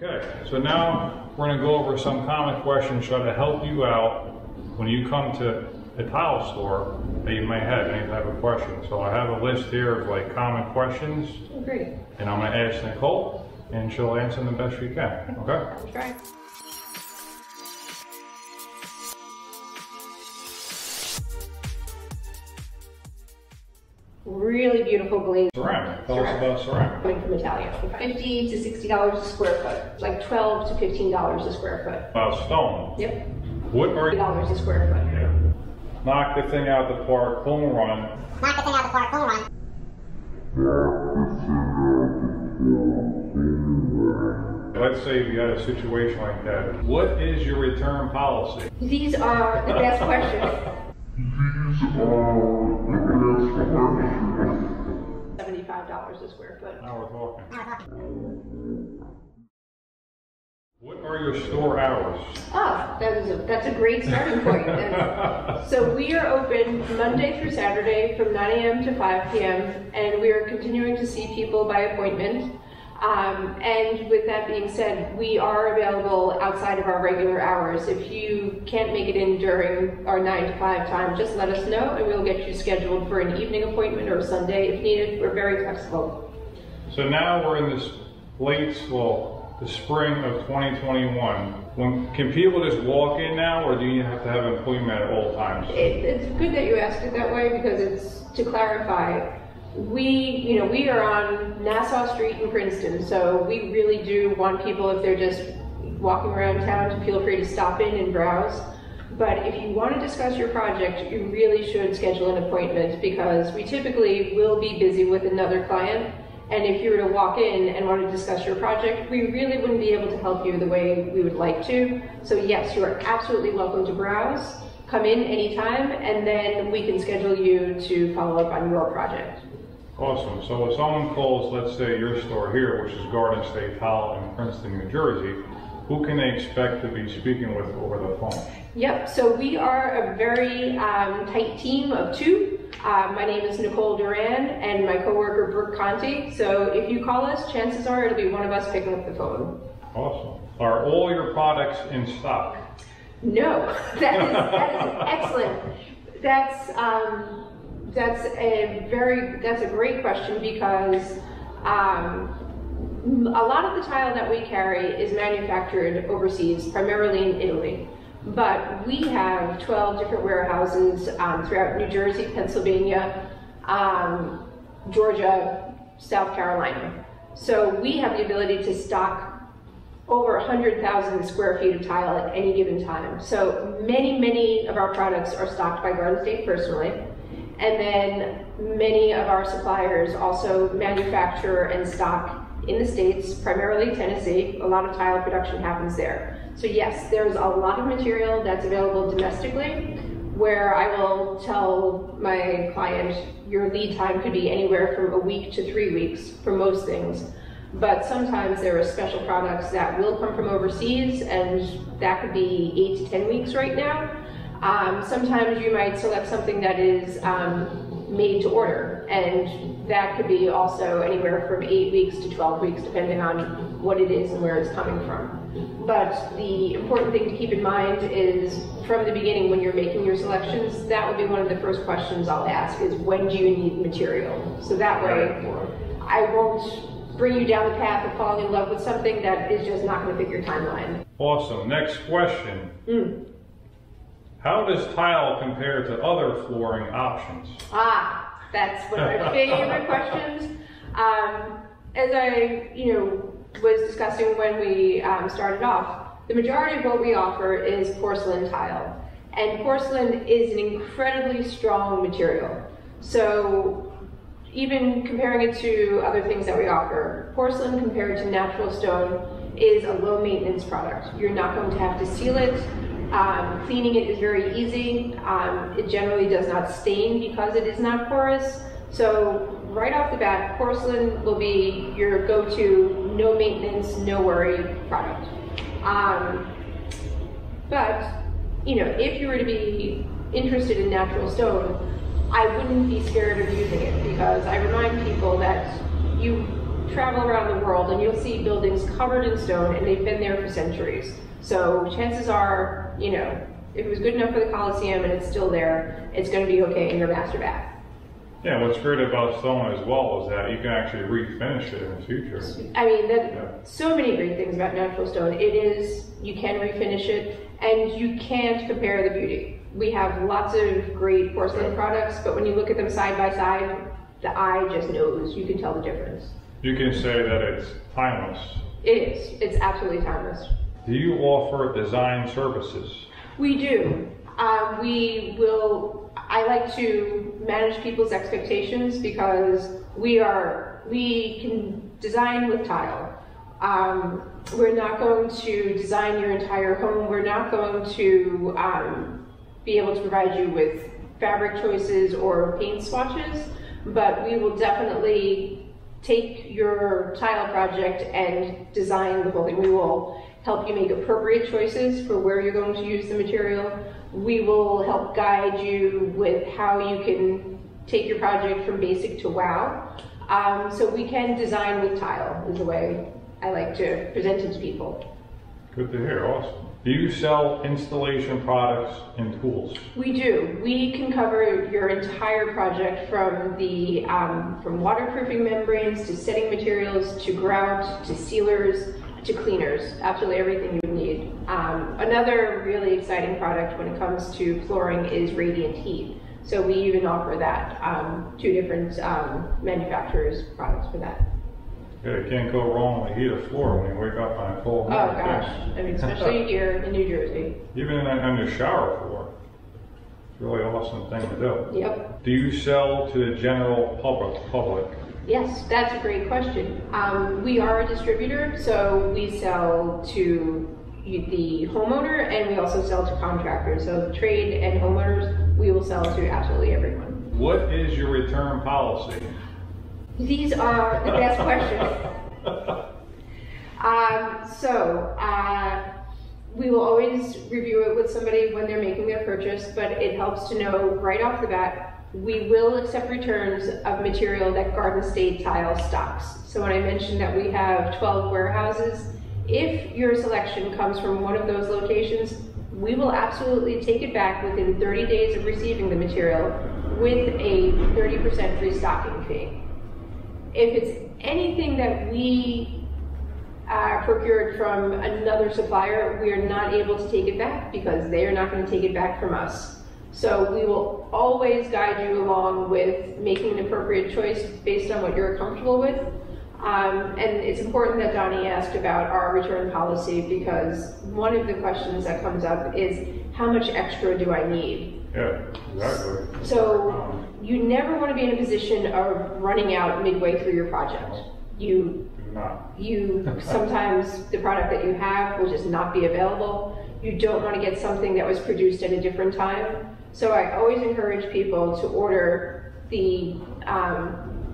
Okay, so now we're going to go over some common questions try to help you out when you come to a tile store that you may have any type of question. So I have a list here of like common questions. Oh, great. And I'm going to ask Nicole, and she'll answer them the best she can. Okay? I'll try. Really beautiful glaze. Ceramic. Tell us about ceramic. Coming from Italia. $50 to $60 a square foot. Like $12 to $15 a square foot. About stone. Yep. What are you? $50 a square foot. Yeah. Knock the thing out the park, home run. Knock the thing out the park, home run. Let's say you had a situation like that. What is your return policy? These are the best questions. $75 a square foot. Now we're talking. What are your store hours? Ah, that's a great starting point. So we are open Monday through Saturday from 9 a.m. to 5 p.m. and we are continuing to see people by appointment. And with that being said, we are available outside of our regular hours. If you can't make it in during our 9 to 5 time, just let us know and we'll get you scheduled for an evening appointment or Sunday if needed. We're very flexible. So now we're in this the spring of 2021. Can people just walk in now, or do you have to have an appointment at all times? It's good that you asked it that way because it's to clarify. We are on Nassau Street in Princeton, so we really do want people, if they're just walking around town, to feel free to stop in and browse. But if you want to discuss your project, you really should schedule an appointment because we typically will be busy with another client. And if you were to walk in and want to discuss your project, we really wouldn't be able to help you the way we would like to. So yes, you are absolutely welcome to browse. Come in anytime, and then we can schedule you to follow up on your project. Awesome. So if someone calls, let's say, your store here, which is Garden State Tile in Princeton, New Jersey, who can they expect to be speaking with over the phone? Yep, so we are a very tight team of two. My name is Nicole Duran and my coworker Brooke Conti. So if you call us, chances are it'll be one of us picking up the phone. Awesome. Are all your products in stock? No, that is excellent. That's a great question because a lot of the tile that we carry is manufactured overseas, primarily in Italy. But we have 12 different warehouses throughout New Jersey, Pennsylvania, Georgia, South Carolina. So we have the ability to stock over 100,000 square feet of tile at any given time. So many of our products are stocked by Garden State personally. And then many of our suppliers also manufacture and stock in the States, primarily Tennessee. A lot of tile production happens there. So yes, there's a lot of material that's available domestically where I will tell my client your lead time could be anywhere from a week to 3 weeks for most things. But sometimes there are special products that will come from overseas and that could be 8 to 10 weeks right now. Sometimes you might select something that is made to order, and that could be also anywhere from 8 weeks to 12 weeks depending on what it is and where it's coming from. But the important thing to keep in mind is from the beginning when you're making your selections, that would be one of the first questions I'll ask is when do you need material? So that way I won't bring you down the path of falling in love with something that is just not going to fit your timeline. Awesome. Next question. How does tile compare to other flooring options? That's one of my favorite questions. As I, was discussing when we started off, the majority of what we offer is porcelain tile. And porcelain is an incredibly strong material. So even comparing it to other things that we offer, porcelain compared to natural stone is a low maintenance product. You're not going to have to seal it. Cleaning it is very easy. It generally does not stain because it is not porous. So right off the bat, porcelain will be your go-to, no maintenance, no worry product. But, if you were to be interested in natural stone, I wouldn't be scared of using it because I remind people that you travel around the world and you'll see buildings covered in stone and they've been there for centuries. So chances are, you know, if it was good enough for the Coliseum and it's still there, it's going to be okay in your master bath. Yeah, what's great about stone as well is that you can actually refinish it in the future. I mean, so many great things about natural stone. It is, you can refinish it, and you can't compare the beauty. We have lots of great porcelain products, but when you look at them side by side, the eye just knows. You can tell the difference. You can say that it's timeless. It is. It's absolutely timeless. Do you offer design services? We do. I like to manage people's expectations because we can design with tile. We're not going to design your entire home. We're not going to be able to provide you with fabric choices or paint swatches, but we will definitely take your tile project and design the whole thing. We will help you make appropriate choices for where you're going to use the material. We will help guide you with how you can take your project from basic to wow. So we can design with tile is the way I like to present it to people. Good to hear, awesome. Do you sell installation products and tools? We do. We can cover your entire project from the from waterproofing membranes to setting materials to grout to sealers to cleaners, absolutely everything you would need. Another really exciting product when it comes to flooring is radiant heat. So we even offer that, 2 different manufacturers' products for that. Yeah, you can't go wrong with heat of floor when you wake up on a cold night. Oh gosh, I mean, especially here in New Jersey. Even on your shower floor. It's a really awesome thing to do. Yep. Do you sell to the general public? Yes, that's a great question. We are a distributor, so we sell to the homeowner and we also sell to contractors. So trade and homeowners, we will sell to absolutely everyone. What is your return policy? These are the best questions. We will always review it with somebody when they're making their purchase, but it helps to know right off the bat we will accept returns of material that Garden State Tile stocks. So when I mentioned that we have 12 warehouses, if your selection comes from one of those locations, we will absolutely take it back within 30 days of receiving the material with a 30% free stocking fee. If it's anything that we procured from another supplier, we are not able to take it back because they are not going to take it back from us. So we will always guide you along with making an appropriate choice based on what you're comfortable with. And it's important that Donnie asked about our return policy because one of the questions that comes up is, how much extra do I need? Yeah, exactly. So you never want to be in a position of running out midway through your project. Sometimes the product that you have will just not be available. You don't want to get something that was produced at a different time. So I always encourage people to order the,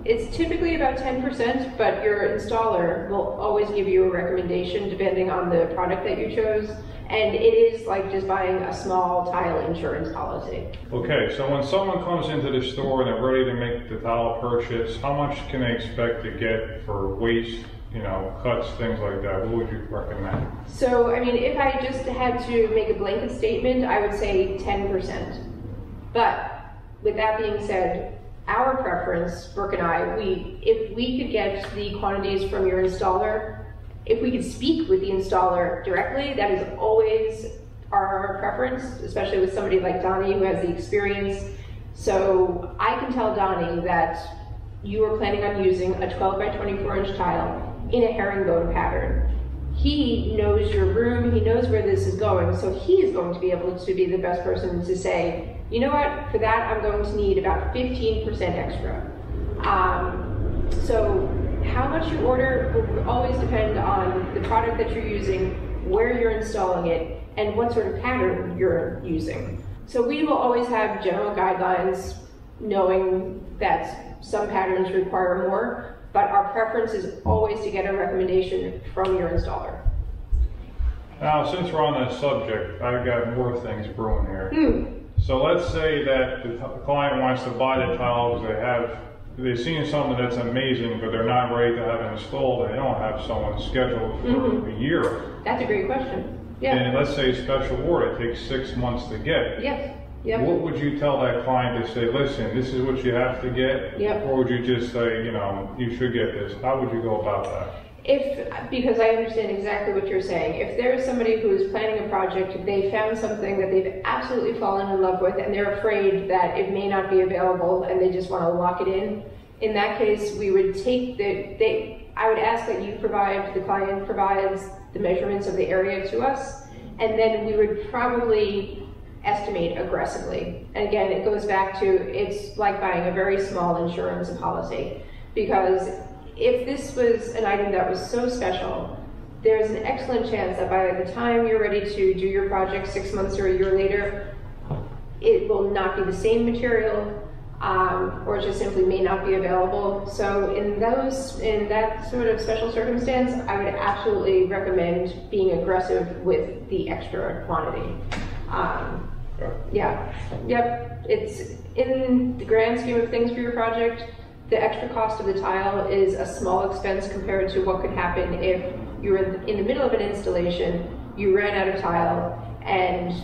it's typically about 10%, but your installer will always give you a recommendation depending on the product that you chose. And it is like just buying a small tile insurance policy. Okay, so when someone comes into the store and they're ready to make the tile purchase, how much can they expect to get for waste, cuts, things like that? What would you recommend? So, I mean, if I just had to make a blanket statement, I would say 10%. But with that being said, our preference, Brooke and I, if we could get the quantities from your installer, if we could speak with the installer directly, that is always our preference, especially with somebody like Donnie who has the experience. So I can tell Donnie that you are planning on using a 12 by 24 inch tile in a herringbone pattern. He knows your room, he knows where this is going, so he is going to be able to be the best person to say, you know what, for that I'm going to need about 15% extra. So how much you order will always depend on the product that you're using, where you're installing it, and what sort of pattern you're using. So we will always have general guidelines, knowing that some patterns require more, but our preference is always to get a recommendation from your installer. Now, since we're on that subject, I've got more things brewing here. So let's say that the client wants to buy the tile because they have they're seeing something that's amazing, but they're not ready to have it installed, and they don't have someone scheduled for a year. That's a great question. Yeah. And let's say special order takes 6 months to get. Yes. Yep. What would you tell that client to say, listen, this is what you have to get? Yep. Or would you just say, you know, you should get this? How would you go about that? Because I understand exactly what you're saying. If there's somebody who is planning a project, they found something that they've absolutely fallen in love with, and they're afraid that it may not be available, and they just want to lock it in that case, we would take I would ask that the client provides the measurements of the area to us, and then we would probably estimate aggressively. And again, it goes back to, it's like buying a very small insurance policy, because if this was an item that was so special, there's an excellent chance that by the time you're ready to do your project 6 months or a year later, it will not be the same material, or it just simply may not be available. So in that sort of special circumstance, I would absolutely recommend being aggressive with the extra quantity. Yeah, yep, it's in the grand scheme of things for your project, the extra cost of the tile is a small expense compared to what could happen if you were in the middle of an installation, you ran out of tile, and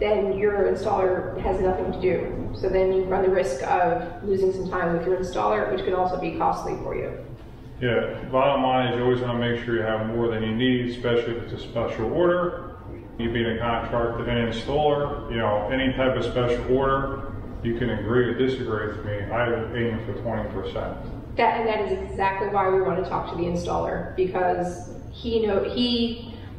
then your installer has nothing to do. So then you run the risk of losing some time with your installer, which can also be costly for you. Yeah, bottom line is you always want to make sure you have more than you need, especially if it's a special order. You being a contractor and installer, you know, any type of special order, you can agree or disagree with me. I would aim for 20%. That is exactly why we want to talk to the installer, because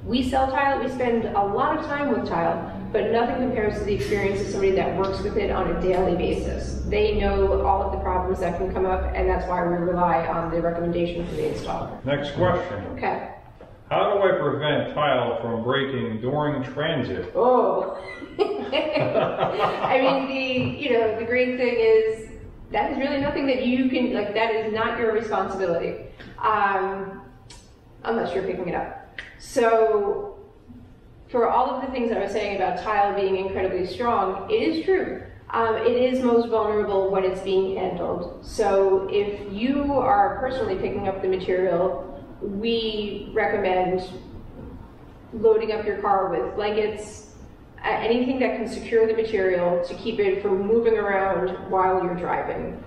we sell tile, we spend a lot of time with tile, but nothing compares to the experience of somebody that works with it on a daily basis. They know all of the problems that can come up, and that's why we rely on the recommendation from the installer. Next question. Okay. How do I prevent tile from breaking during transit? Oh. I mean, the great thing is that is really nothing that you can, that is not your responsibility, unless you're picking it up. So for all of the things that I was saying about tile being incredibly strong, it is true. It is most vulnerable when it's being handled. So if you are personally picking up the material, we recommend loading up your car with blankets, anything that can secure the material to keep it from moving around while you're driving.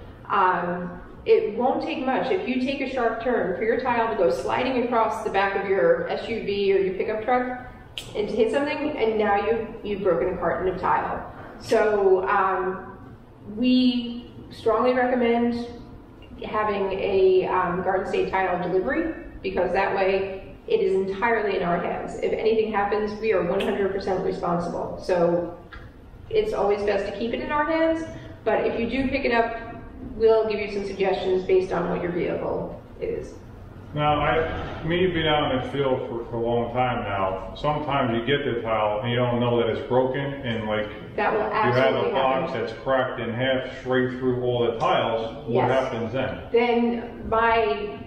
It won't take much. If you take a sharp turn for your tile to go sliding across the back of your SUV or your pickup truck and to hit something, and now you've broken a carton of tile. So we strongly recommend having a Garden State Tile delivery, because that way it is entirely in our hands. If anything happens, we are 100% responsible. So it's always best to keep it in our hands, but if you do pick it up, we'll give you some suggestions based on what your vehicle is. Now, you've been out in the field for a long time now. Sometimes you get the tile and you don't know that it's broken, and that will you have a box that's cracked in half straight through all the tiles. What happens then? Then my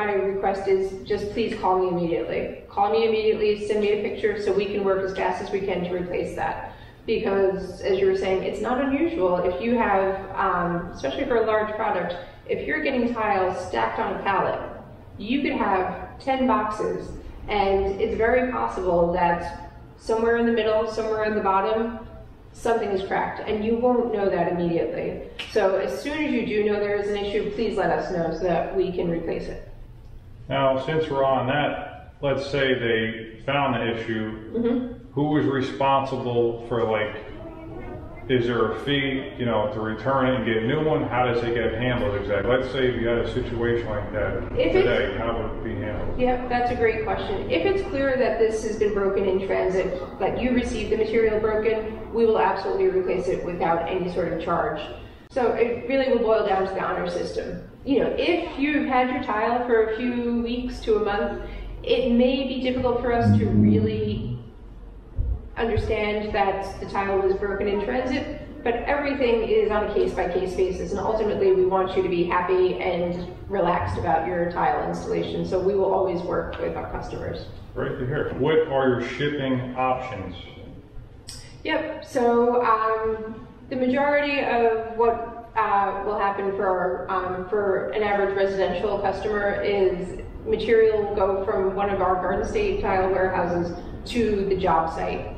request is just please call me immediately. Call me immediately, send me a picture so we can work as fast as we can to replace that. Because as you were saying, it's not unusual if you have, especially for a large product, if you're getting tiles stacked on a pallet, you could have 10 boxes, and it's very possible that somewhere in the middle, somewhere in the bottom, something is cracked, and you won't know that immediately. So as soon as you do know there is an issue, please let us know so that we can replace it. Now, since we're on that, let's say they found the issue, who is responsible for, is there a fee, to return it and get a new one? How does it get handled exactly? Let's say if you had a situation like that today, how would it be handled? Yeah, that's a great question. If it's clear that this has been broken in transit, that you received the material broken, we will absolutely replace it without any sort of charge. So it really will boil down to the honor system. If you've had your tile for a few weeks to a month, it may be difficult for us to really understand that the tile was broken in transit, but everything is on a case-by-case basis, and ultimately we want you to be happy and relaxed about your tile installation, so we will always work with our customers. Great to hear. What are your shipping options? Yep, so the majority of what will happen for an average residential customer is material will go from one of our garden state tile warehouses to the job site.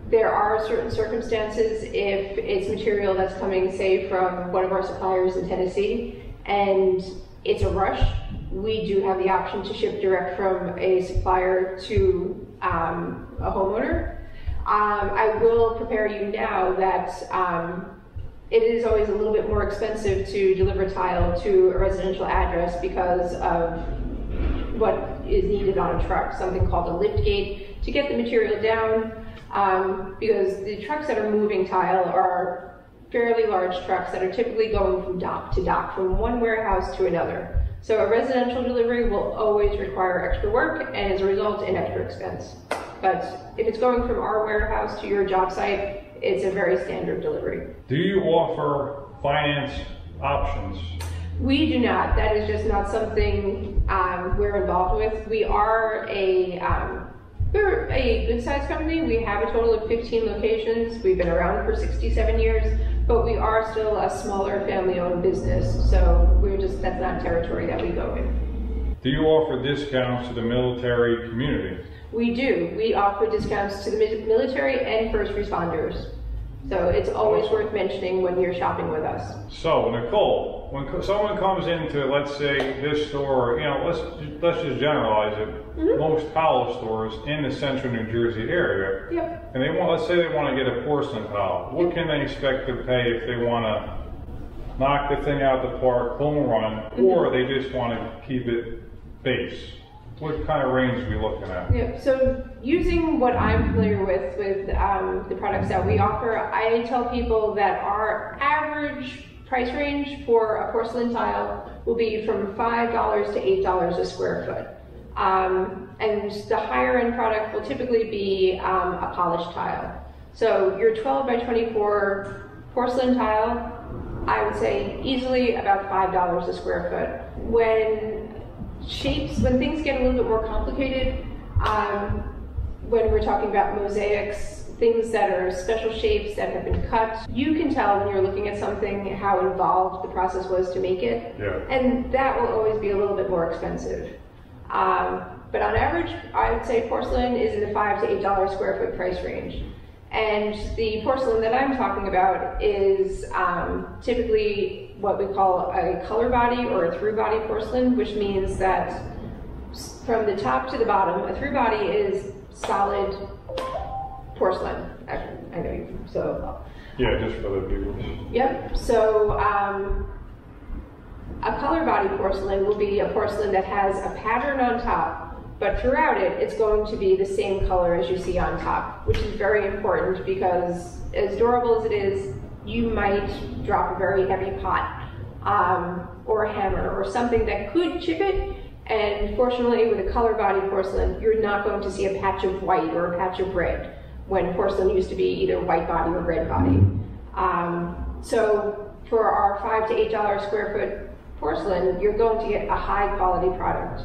There are certain circumstances if it's material that's coming, say, from one of our suppliers in Tennessee, and it's a rush, we do have the option to ship direct from a supplier to a homeowner. I will prepare you now that it is always a little bit more expensive to deliver tile to a residential address because of what is needed on a truck, something called a lift gate to get the material down, because the trucks that are moving tile are fairly large trucks that are typically going from dock to dock, from one warehouse to another. So a residential delivery will always require extra work and as a result an extra expense. But if it's going from our warehouse to your job site, it's a very standard delivery. Do you offer finance options? We do not. That is just not something we're involved with. We are we're a good-sized company. We have a total of 15 locations. We've been around for 67 years, but we are still a smaller family-owned business. So that's not territory that we go in. Do you offer discounts to the military community? We do. We offer discounts to the military and first responders. So it's always worth mentioning when you're shopping with us. So, Nicole, when someone comes into, let's say, this store, let's just generalize it, most tile stores in the central New Jersey area, yep. And let's say they want to get a porcelain tile. What can they expect to pay if they want to knock the thing out the park, home run, or they just want to keep it base? What kind of range are we looking at? Yeah, so using what I'm familiar with the products that we offer, I tell people that our average price range for a porcelain tile will be from $5 to $8 a square foot. And the higher end product will typically be a polished tile. So your 12 by 24 porcelain tile, I would say easily about $5 a square foot. When things get a little bit more complicated, when we're talking about mosaics, things that are special shapes that have been cut, you can tell when you're looking at something how involved the process was to make it. Yeah. And that will always be a little bit more expensive. But on average, I would say porcelain is in the $5 to $8 square foot price range. And the porcelain that I'm talking about is typically what we call a color body or a through body porcelain, which means that from the top to the bottom, a through body is solid porcelain. I know you, so. Yeah, just for the viewers. Yep, so a color body porcelain will be a porcelain that has a pattern on top, but throughout it, it's going to be the same color as you see on top, which is very important because as durable as it is, you might drop a very heavy pot or a hammer or something that could chip it. And fortunately, with a color body porcelain, you're not going to see a patch of white or a patch of red when porcelain used to be either white body or red body. So for our $5 to $8 square foot porcelain, you're going to get a high quality product.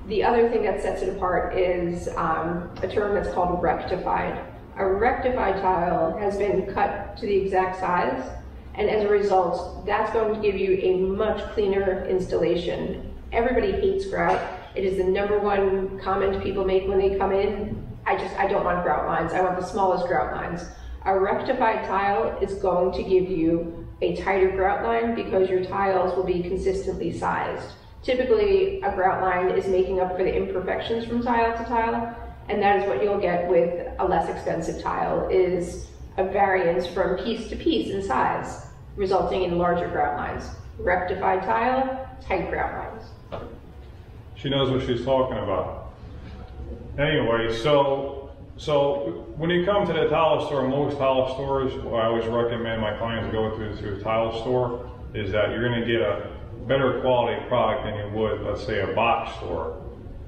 The other thing that sets it apart is a term that's called rectified. A rectified tile has been cut to the exact size, and as a result, that's going to give you a much cleaner installation. Everybody hates grout. It is the #1 comment people make when they come in. I don't want grout lines. I want the smallest grout lines. A rectified tile is going to give you a tighter grout line because your tiles will be consistently sized. Typically, a grout line is making up for the imperfections from tile to tile, and that is what you'll get with a less expensive tile, is a variance from piece to piece in size, resulting in larger grout lines. Rectified tile, tight grout lines. She knows what she's talking about. Anyway, so when you come to the tile store, most tile stores, what I always recommend my clients go to a tile store, is that you're going to get a better quality product than you would, let's say, a box store.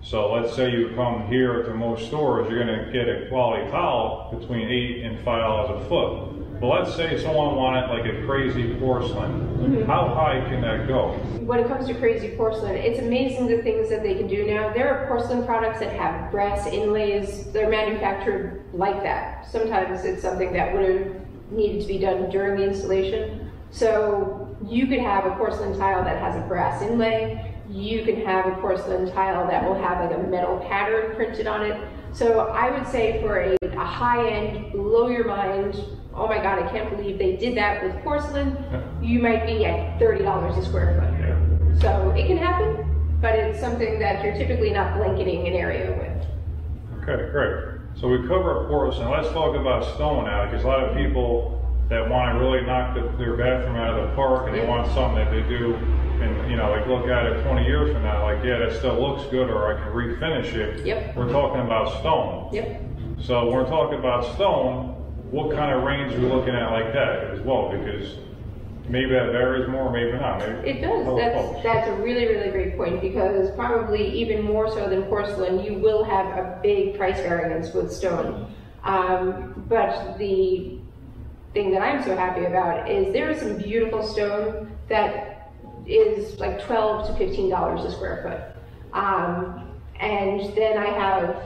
So let's say you come here to most stores, you're going to get a quality tile between $8 and $5 a foot. But let's say someone wanted like a crazy porcelain. How high can that go? When it comes to crazy porcelain, it's amazing the things that they can do now. There are porcelain products that have brass inlays. They're manufactured like that. Sometimes it's something that would have needed to be done during the installation. So you could have a porcelain tile that has a brass inlay. You can have a porcelain tile that will have like a metal pattern printed on it. So I would say for a high-end, blow your mind, oh my God, I can't believe they did that with porcelain, you might be at $30 a square foot. Yeah. So it can happen, but it's something that you're typically not blanketing an area with. Okay, great. So we covered porcelain. Let's talk about stone now, because a lot of people that want to really knock their bathroom out of the park, and they want something that they do, and you know, like look at it 20 years from now, like yeah, that still looks good, or I can refinish it. Yep. We're talking about stone. Yep. So when we're talking about stone, what kind of range are we looking at like that as well? Because maybe that varies more, maybe not. Maybe it does. That's a really, really great point, because probably even more so than porcelain, you will have a big price variance with stone. But the thing that I'm so happy about is there is some beautiful stone that is like $12 to $15 a square foot. And then I have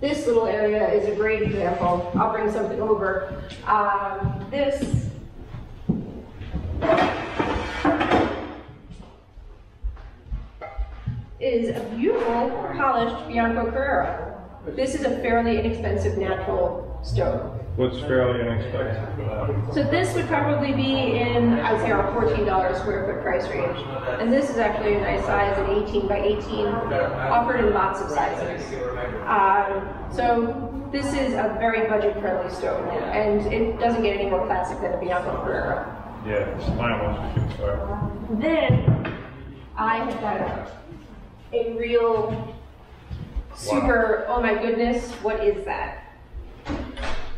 this little area is a great example. I'll bring something over. This is a beautiful polished Bianco Carrara. This is a fairly inexpensive natural stone. what's fairly inexpensive? So this would probably be in, I would say, our $14 square foot price range. And this is actually a nice size, an 18 by 18, offered in lots of sizes. So this is a very budget-friendly stone, and it doesn't get any more classic than a Bianco Carrara. Yeah, it's timeless. So. Then I have got a real super, oh my goodness, what is that?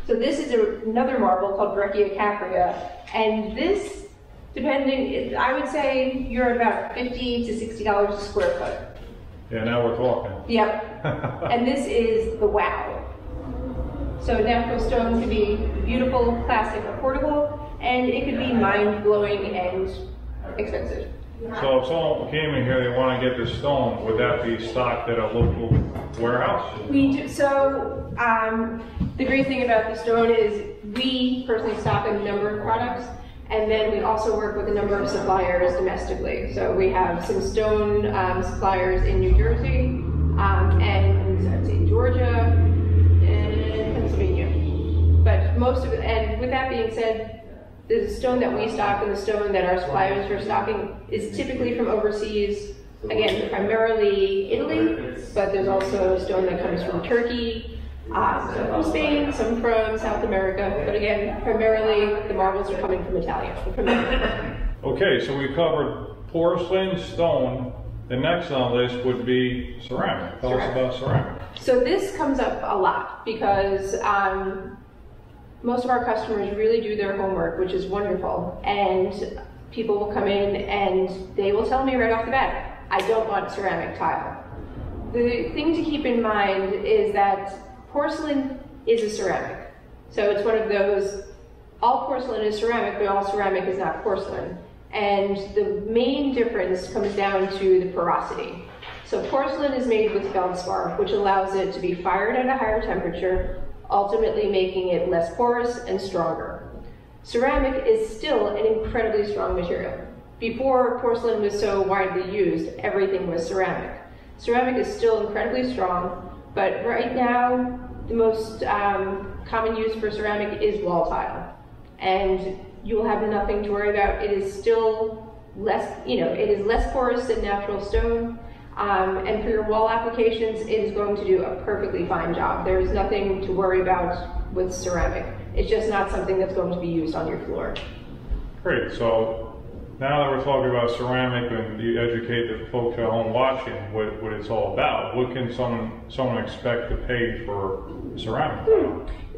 So this is another marble called Rectified, and this, depending, I would say you're at about $50 to $60 a square foot. Yeah, now we're talking. Yep. And this is the wow. So natural stone can be beautiful, classic, affordable, and it could be mind-blowing and expensive. So if someone came in here, they want to get this stone, would that be stocked at a local warehouse? We do. So the great thing about the stone is we personally stock a number of products, and then we also work with a number of suppliers domestically. So we have some stone suppliers in New Jersey, and I'd say Georgia, and Pennsylvania. But most of it, and with that being said, the stone that we stock and the stone that our suppliers are stocking is typically from overseas. Again, primarily Italy, but there's also stone that comes from Turkey, some from Spain, some from South America. But again, primarily the marbles are coming from Italia. Okay, so we covered porcelain, stone. The next on the list would be ceramic. Tell us about ceramic. So this comes up a lot because most of our customers really do their homework, which is wonderful. And people will come in and they will tell me right off the bat, I don't want ceramic tile. The thing to keep in mind is that porcelain is a ceramic. So it's one of those, all porcelain is ceramic, but all ceramic is not porcelain. And the main difference comes down to the porosity. So porcelain is made with feldspar, which allows it to be fired at a higher temperature, ultimately making it less porous and stronger. Ceramic is still an incredibly strong material. Before porcelain was so widely used, everything was ceramic. Ceramic is still incredibly strong, but right now, the most common use for ceramic is wall tile. And you will have nothing to worry about. It is still less, it is less porous than natural stone. And for your wall applications, it is going to do a perfectly fine job. There is nothing to worry about with ceramic. It's just not something that's going to be used on your floor. Great, so now that we're talking about ceramic and you educate the folks at home watching what it's all about, what can someone expect to pay for ceramic?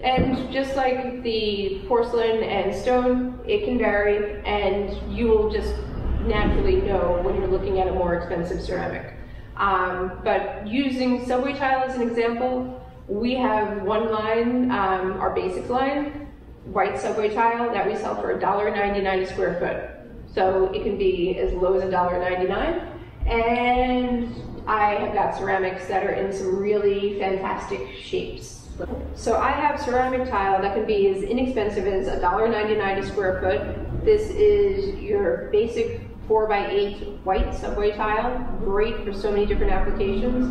And just like the porcelain and stone, it can vary, and you will just naturally know when you're looking at a more expensive ceramic. But using subway tile as an example, we have one line, our basics line, white subway tile that we sell for $1.99 a square foot. So it can be as low as $1.99. And I have got ceramics that are in some really fantastic shapes. So I have ceramic tile that can be as inexpensive as $1.99 a square foot This is your basic 4x8 white subway tile, great for so many different applications.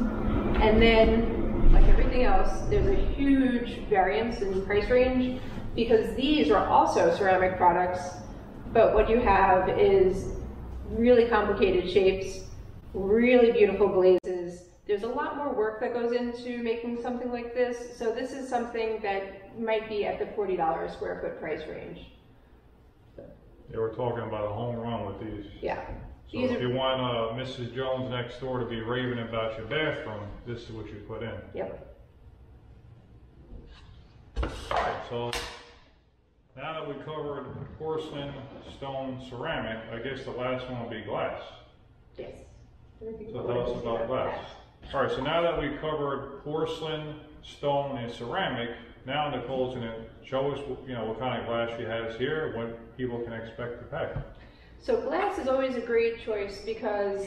And then, like everything else, there's a huge variance in price range because these are also ceramic products, but what you have is really complicated shapes, really beautiful glazes. There's a lot more work that goes into making something like this, so this is something that might be at the $40 a square foot price range. Yeah, we're talking about a home run with these. Yeah. So if you want Mrs. Jones next door to be raving about your bathroom, this is what you put in. Yep. Alright, so now that we covered porcelain, stone, ceramic, I guess the last one will be glass. Yes. So tell us about glass. Alright, so now that we covered porcelain, stone, and ceramic, now Nicole's going to show us what kind of glass she has here, what people can expect to pay. So glass is always a great choice because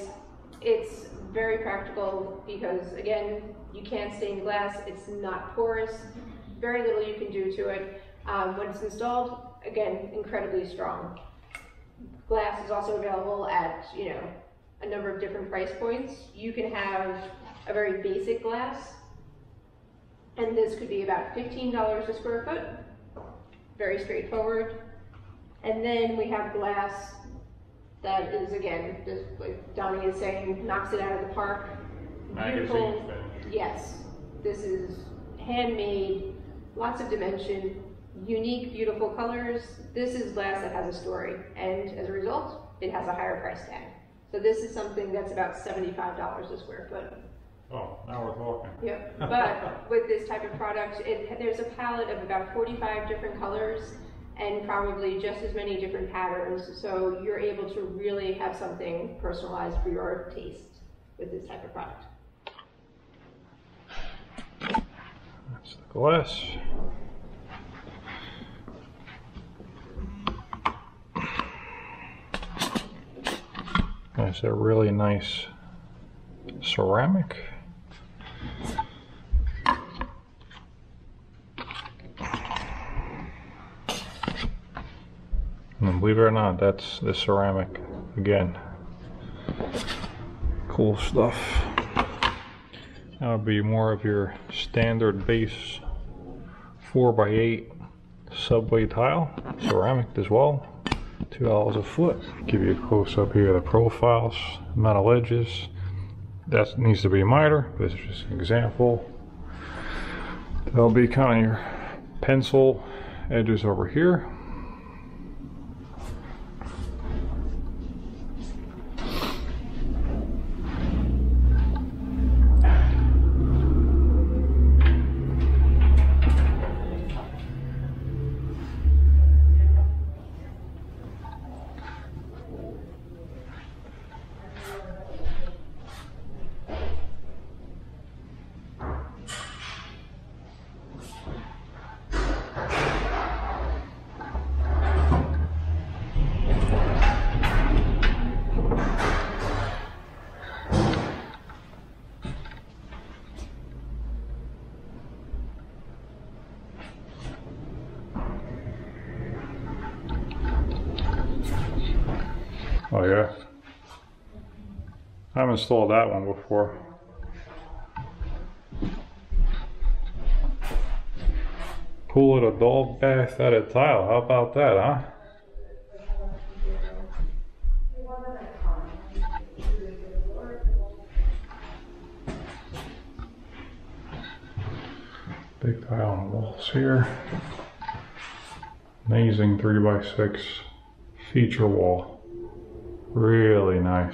it's very practical because, again, you can't stain glass, it's not porous, very little you can do to it. When it's installed, again, incredibly strong. Glass is also available at, a number of different price points. You can have a very basic glass, and this could be about $15 a square foot, very straightforward. And then we have glass that is, again, just like Donnie is saying, knocks it out of the park. Magazine finish. Yes, this is handmade, lots of dimension, unique, beautiful colors. This is glass that has a story, and as a result, it has a higher price tag. So this is something that's about $75 a square foot. Oh, now we're talking. Yep, but with this type of product, there's a palette of about 45 different colors and probably just as many different patterns, so you're able to really have something personalized for your taste with this type of product. That's the glass. That's a really nice ceramic. And believe it or not, that's the ceramic again. Cool stuff. That would be more of your standard base 4x8 subway tile, ceramic as well. $2 a foot. Give you a close up here of the profiles, metal edges. That needs to be miter. This is just an example. There'll be kind of your pencil edges over here. Oh yeah, I've installed that one before. Cool little dog bath out of tile, how about that, huh? Big tile on the walls here. Amazing 3x6 feature wall. Really nice.